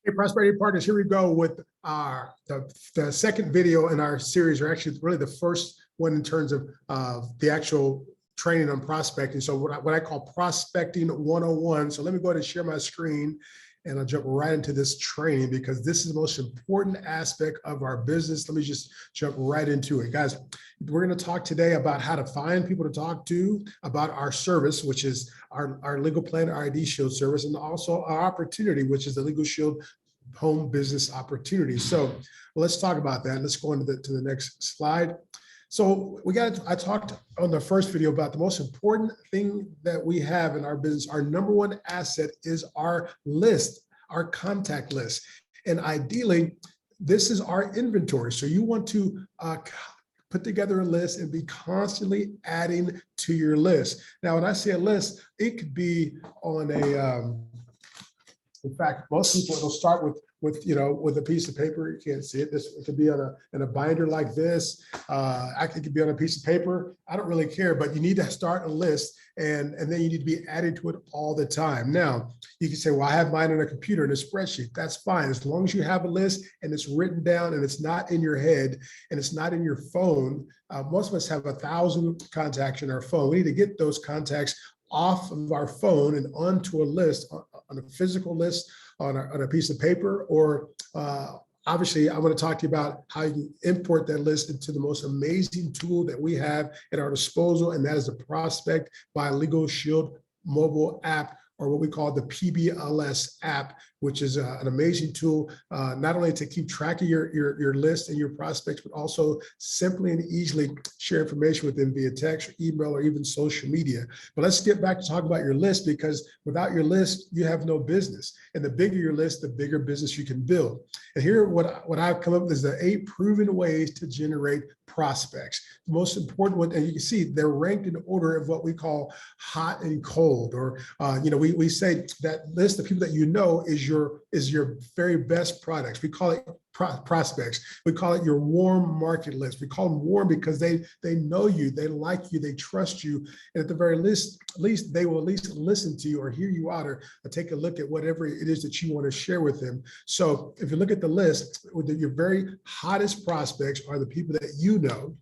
Hey, Prosperity Partners, here we go with the second video in our series, or actually really the first one in terms of the actual training on prospecting. So what I call prospecting 101. So let me go ahead and share my screen and I'll jump right into this training because this is the most important aspect of our business. Let me just jump right into it. Guys, we're going to talk today about how to find people to talk to, about our service, which is our Legal Planner ID Shield service, and also our opportunity, which is the Legal Shield home business opportunity. So let's talk about that. Let's go into the next slide. So I talked on the first video about the most important thing that we have in our business. Our number one asset is our list, our contact list. And ideally, this is our inventory. So you want to put together a list and be constantly adding to your list. Now, when I say a list, it could be on in fact, most people will start with a piece of paper. You can't see it. It could be in a binder like this. It could be on a piece of paper. I don't really care, but you need to start a list and then you need to be adding to it all the time. Now, you can say, well, I have mine on a computer in a spreadsheet. That's fine. As long as you have a list and it's written down and it's not in your head and it's not in your phone. Most of us have 1,000 contacts in our phone. We need to get those contacts off of our phone and onto a list, on a physical list, on a piece of paper, or obviously I'm going to talk to you about how you can import that list into the most amazing tool that we have at our disposal, and that is the Prospect by Legal Shield mobile app, or what we call the PBLS app, which is an amazing tool, not only to keep track of your list and your prospects, but also simply and easily share information with them via text or email or even social media. But let's get back to talk about your list, because without your list, you have no business. And the bigger your list, the bigger business you can build. And here, what I've come up with is the 8 proven ways to generate prospects. The most important one, and you can see they're ranked in order of what we call hot and cold, or we say that list of people that you know is your very best products. We call it prospects. We call it your warm market list. We call them warm because they know you, they like you, they trust you, and at the very least they will at least listen to you or hear you out, or take a look at whatever it is that you want to share with them. So if you look at the list, your very hottest prospects are the people that you know.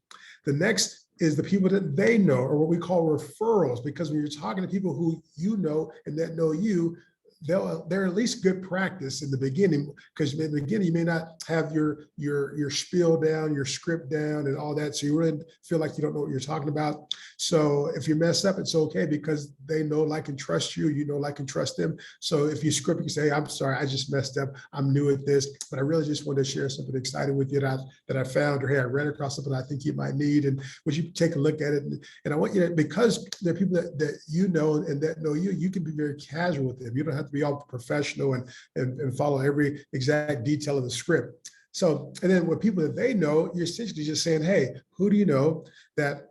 The next is the people that they know, or what we call referrals, because when you're talking to people who you know and that know you, they're at least good practice in the beginning, because in the beginning you may not have your spiel down, your script down and all that, so you really feel like you don't know what you're talking about. So if you mess up, it's okay, because they know, like, and trust you, you know, like, and trust them. So if you script, you can say, hey, I'm sorry, I just messed up, I'm new at this, but I really just wanted to share something exciting with you that I found, or hey, I ran across something I think you might need, and would you take a look at it? And I want you to, because there are people that you know and that know you, you can be very casual with them. You don't have to be all professional and follow every exact detail of the script. So, and then with people that they know, you're essentially just saying, hey, who do you know that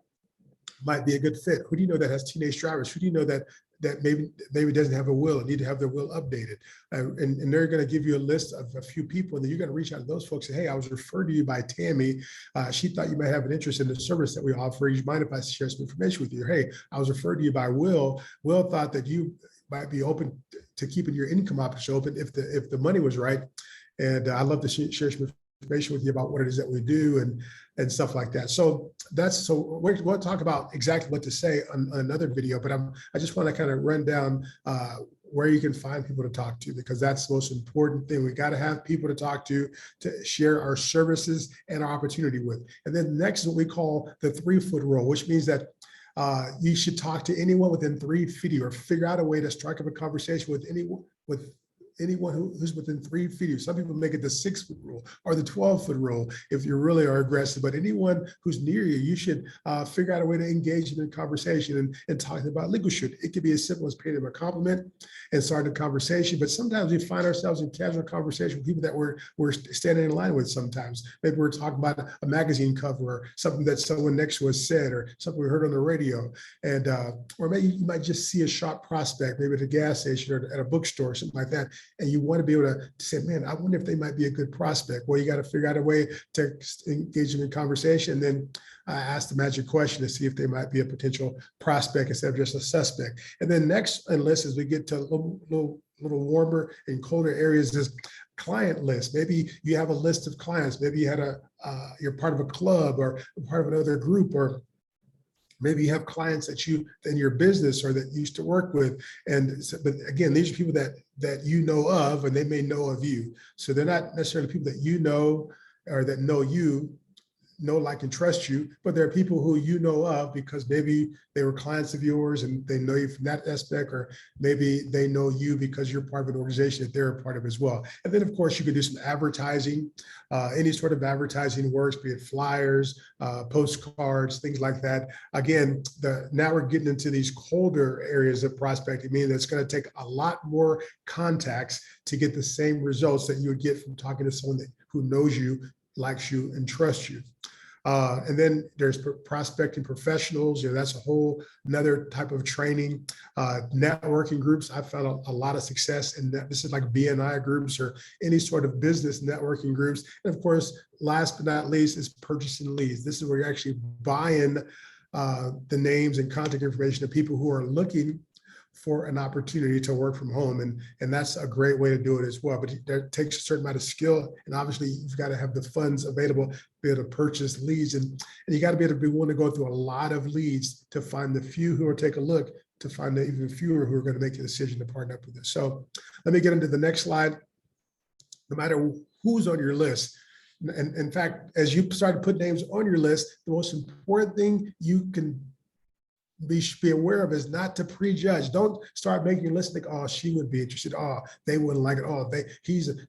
might be a good fit? Who do you know that has teenage drivers? Who do you know that maybe doesn't have a will and need to have their will updated? And they're going to give you a list of a few people, and then you're going to reach out to those folks and say, hey, I was referred to you by Tammy. She thought you might have an interest in the service that we offer. You mind if I share some information with you? Hey, I was referred to you by Will. Will thought that you might be open to keeping your income option open if the money was right. And I'd love to share some information with you about what it is that we do and stuff like that. So we'll talk about exactly what to say on another video, but I just want to kind of run down where you can find people to talk to, because that's the most important thing. We got to have people to talk to share our services and our opportunity with. And then next is what we call the 3-foot rule, which means that you should talk to anyone within 3 feet of you, or figure out a way to strike up a conversation with anyone who's within 3 feet of you. Some people make it the 6-foot rule or the 12-foot rule if you really are aggressive, but anyone who's near you, you should figure out a way to engage them in conversation and talking about legal shit. It could be as simple as paying them a compliment and starting a conversation, but sometimes we find ourselves in casual conversation with people that we're standing in line with sometimes. Maybe we're talking about a magazine cover, or something that someone next to us said, or something we heard on the radio, and or maybe you might just see a sharp prospect, maybe at a gas station or at a bookstore or something like that, and you want to be able to say, man, I wonder if they might be a good prospect. Well, you got to figure out a way to engage them in conversation, and then ask the magic question to see if they might be a potential prospect instead of just a suspect. And then next on the list, as we get to a little warmer and colder areas, is client list. Maybe you have a list of clients. Maybe you had you're part of a club or part of another group, or maybe you have clients that you in your business or that you used to work with. And but again, these are people that you know of, and they may know of you. So they're not necessarily people that you know or that know you, know, like, and trust you, but there are people who you know of because maybe they were clients of yours and they know you from that aspect, or maybe they know you because you're part of an organization that they're a part of as well. And then, of course, you can do some advertising. Any sort of advertising works, be it flyers, postcards, things like that. Again, now we're getting into these colder areas of prospecting, meaning that's going to take a lot more contacts to get the same results that you would get from talking to someone who knows you, likes you, and trusts you. And then there's prospecting professionals. That's a whole another type of training. Networking groups. I found a lot of success in that. This is like BNI groups or any sort of business networking groups. And of course, last but not least, is purchasing leads. This is where you're actually buying the names and contact information of people who are looking for an opportunity to work from home. And that's a great way to do it as well. But that takes a certain amount of skill. And obviously you've got to have the funds available to be able to purchase leads. And you got to be able to be willing to go through a lot of leads to find the few who will take a look, to find the even fewer who are going to make the decision to partner up with us. So let me get into the next slide. No matter who's on your list, and in fact, as you start to put names on your list, the most important thing you can be aware of is not to prejudge. Don't start making your list think, oh, she would be interested. Oh, they wouldn't like it. Oh,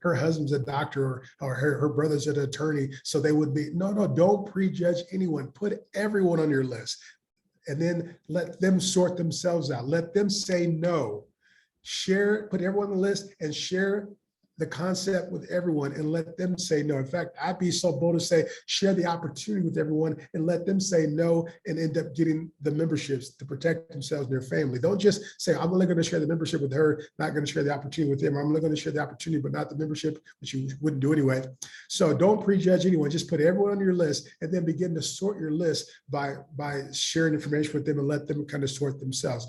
her husband's a doctor, or her brother's an attorney, so they would be. No, don't prejudge anyone. Put everyone on your list, and then let them sort themselves out. Let them say no. Put everyone on the list and share the concept with everyone and let them say no. In fact, I'd be so bold to say, share the opportunity with everyone and let them say no and end up getting the memberships to protect themselves and their family. Don't just say, I'm only going to share the membership with her, not going to share the opportunity with them. I'm only going to share the opportunity, but not the membership, which you wouldn't do anyway. So don't prejudge anyone. Just put everyone on your list and then begin to sort your list by sharing information with them and let them kind of sort themselves.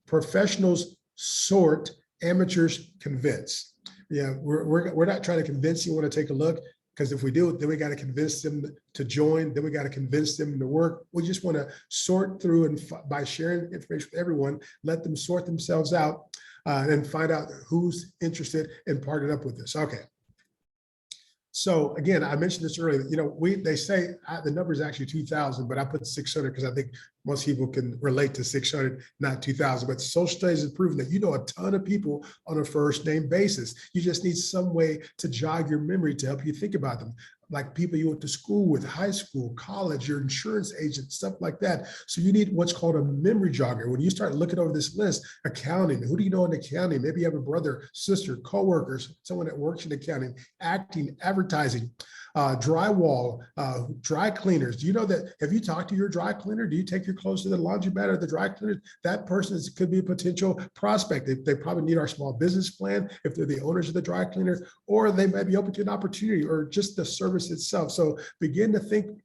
Professionals sort, amateurs convince. Yeah, we're not trying to convince you want to take a look, because if we do, then we got to convince them to join. Then we got to convince them to work. We just want to sort through, and by sharing information with everyone, let them sort themselves out and find out who's interested in partnering up with us. Okay. So again, I mentioned this earlier. They say the number is actually 2,000, but I put 600 because I think most people can relate to 600, not 2,000. But social studies has proven that you know a ton of people on a first name basis. You just need some way to jog your memory to help you think about them, like people you went to school with, high school, college, your insurance agent, stuff like that. So you need what's called a memory jogger. When you start looking over this list, accounting, who do you know in accounting? Maybe you have a brother, sister, coworkers, someone that works in accounting, acting, advertising, drywall, dry cleaners. Do you know that? Have you talked to your dry cleaner? Do you take your clothes to the laundromat or the dry cleaner? That person could be a potential prospect. They probably need our small business plan if they're the owners of the dry cleaner, or they might be open to an opportunity or just the service itself. So begin to think,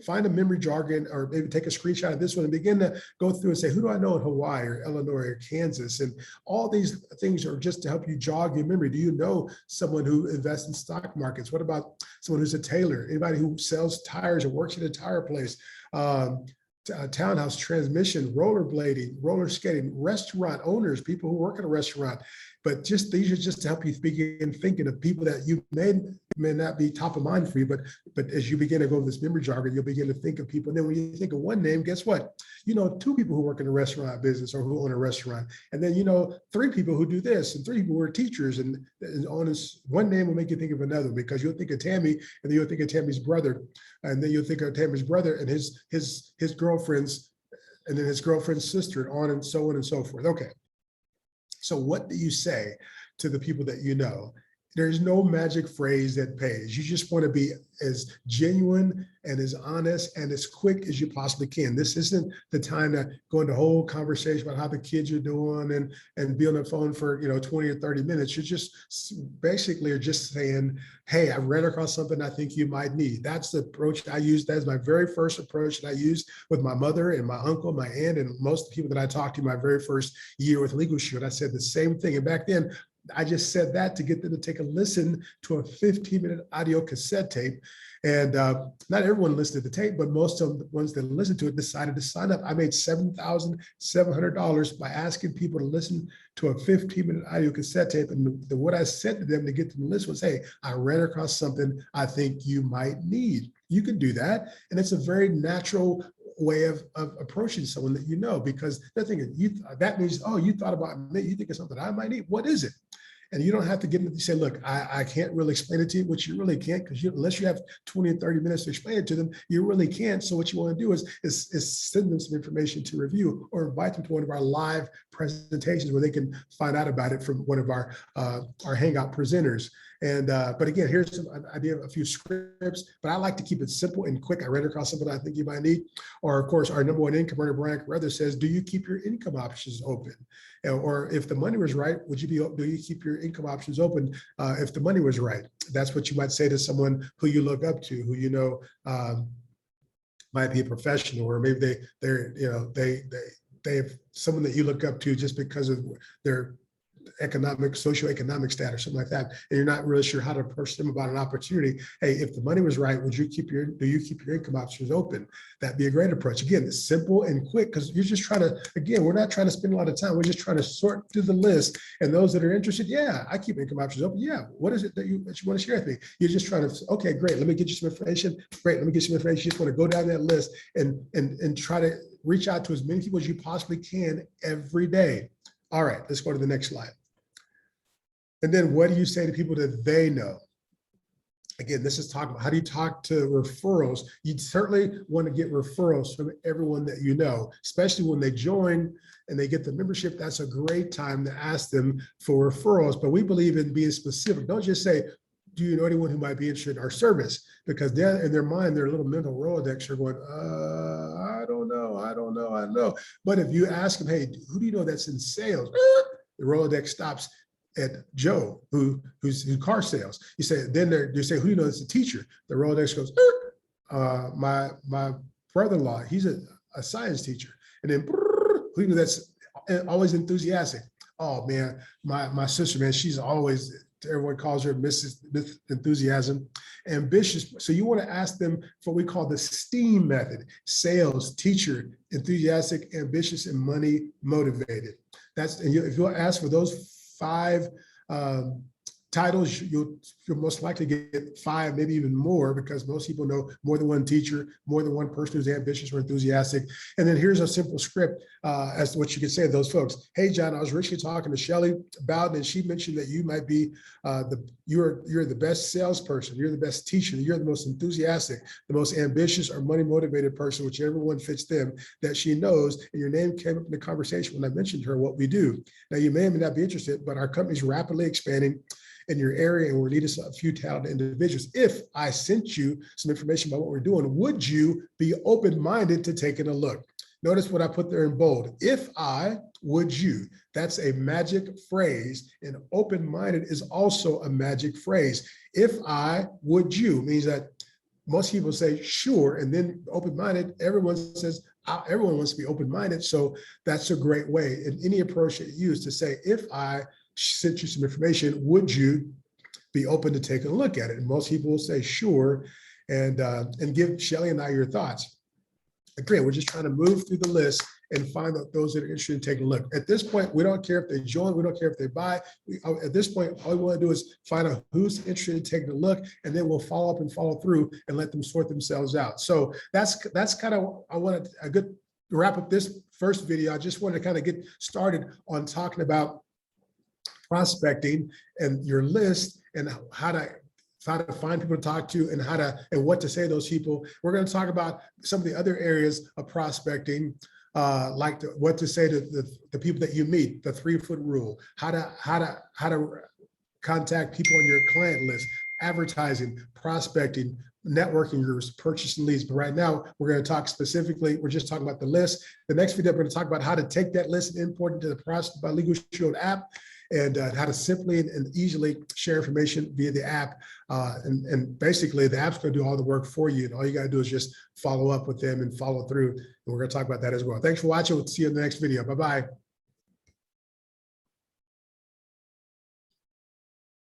find a memory jargon, or maybe take a screenshot of this one and begin to go through and say, who do I know in Hawaii or Illinois or Kansas? And all these things are just to help you jog your memory. Do you know someone who invests in stock markets? What about someone who's a tailor? Anybody who sells tires or works at a tire place? Townhouse, transmission, rollerblading, roller skating, restaurant owners, people who work at a restaurant. But these are just to help you begin thinking of people that you may not be top of mind for you, but as you begin to go with this memory jargon, you'll begin to think of people. And then when you think of one name, guess what? You know 2 people who work in a restaurant business or who own a restaurant. And then you know 3 people who do this, and 3 people who are teachers. And on this one name will make you think of another, because you'll think of Tammy, and then you'll think of Tammy's brother, and then you'll think of Tammy's brother and his girlfriends, and then his girlfriend's sister, and on and so forth. Okay. So what do you say to the people that you know? There's no magic phrase that pays. You just want to be as genuine and as honest and as quick as you possibly can. This isn't the time to go into a whole conversation about how the kids are doing and be on the phone for 20 or 30 minutes. You're just basically are just saying, hey, I ran across something I think you might need. That's the approach I used. That's my very first approach that I used with my mother and my uncle, my aunt, and most people that I talked to my very first year with Legal Shield. I said the same thing. And back then, I just said that to get them to take a listen to a 15-minute audio cassette tape. And not everyone listened to the tape, but most of the ones that listened to it decided to sign up. I made $7,700 by asking people to listen to a 15-minute audio cassette tape. And what I said to them to get them to listen was, hey, I ran across something I think you might need. You can do that. And it's a very natural way of approaching someone that you know, because they're thinking, that means, oh, you thought about me, you think it's something I might need. What is it? And you don't have to get into, say, look, I can't really explain it to you, which you really can't, because unless you have 20 or 30 minutes to explain it to them, you really can't. So what you want to do is send them some information to review, or invite them to one of our live presentations where they can find out about it from one of our Hangout presenters. And but again, here's an idea of a few scripts, but I like to keep it simple and quick. I ran across something I think you might need. Or of course, our number one income earner, Brian Carruthers, says, do you keep your income options open? Or if the money was right, do you keep your income options open if the money was right? That's what you might say to someone who you look up to, who you know might be a professional, or maybe they have someone that you look up to just because of their socioeconomic status, or something like that, and you're not really sure how to approach them about an opportunity. Hey, if the money was right, do you keep your income options open? That'd be a great approach. Again, it's simple and quick, because you're just trying to, again, we're not trying to spend a lot of time. We're just trying to sort through the list, and those that are interested, yeah, I keep income options open. Yeah, what is it that you want to share with me? You're just trying to, okay, great, let me get you some information. Great, let me get you some information. You just want to go down that list and try to reach out to as many people as you possibly can every day. All right, let's go to the next slide. And then what do you say to people that they know? Again, this is talking about how do you talk to referrals? You certainly want to get referrals from everyone that you know, especially when they join and they get the membership. That's a great time to ask them for referrals. But we believe in being specific. Don't just say, do you know anyone who might be interested in our service? Because then in their mind, their little mental Rolodex are going, I don't know. But if you ask them, hey, who do you know that's in sales? The Rolodex stops at Joe, who's in car sales. You say, you say, who do you know that's a teacher? The Rolodex goes, my brother-in-law, he's a science teacher. And then, who do you know that's always enthusiastic? Oh man, my sister, man, she's always, everyone calls her Mrs. Enthusiasm. Ambitious. So you want to ask them for what we call the STEAM method: sales, teacher, enthusiastic, ambitious, and money motivated. If you'll ask for those 5 titles, you'll most likely get 5, maybe even more, because most people know more than one teacher, more than one person who's ambitious or enthusiastic. And then here's a simple script as to what you could say to those folks. Hey, John, I was recently talking to Shelly about it, and she mentioned that you might be you're the best salesperson, you're the best teacher, you're the most enthusiastic, the most ambitious or money motivated person, whichever one fits them, that she knows. And your name came up in the conversation when I mentioned to her what we do. Now, you may or may not be interested, but our company's rapidly expanding in your area, and we're needing a few talented individuals. If I sent you some information about what we're doing, would you be open-minded to taking a look? Notice what I put there in bold. If I, would you? That's a magic phrase, and open-minded is also a magic phrase. If I, would you? Means that most people say sure, and then open-minded, everyone says, everyone wants to be open-minded. So that's a great way in any approach that you use to say, if I sent you some information, would you be open to taking a look at it? And most people will say sure, and give Shelly and I your thoughts. Again, we're just trying to move through the list and find out those that are interested in taking a look. At this point, we don't care if they join, we don't care if they buy. At this point, all we want to do is find out who's interested in taking a look, and then we'll follow up and follow through and let them sort themselves out. So that's kind of, I wanted a good wrap up this first video. I just wanted to kind of get started on talking about prospecting and your list, and how to find people to talk to, and what to say to those people. We're going to talk about some of the other areas of prospecting, like what to say to the people that you meet, the 3-foot rule, how to contact people on your client list, advertising, prospecting, networking groups, purchasing leads. But right now, we're going to talk specifically, we're just talking about the list. The next video, we're going to talk about how to take that list and import it into the Prospect by Legal Shield app, and how to simply and easily share information via the app. And basically, the app's going to do all the work for you. And all you got to do is just follow up with them and follow through. And we're going to talk about that as well. Thanks for watching. We'll see you in the next video. Bye-bye.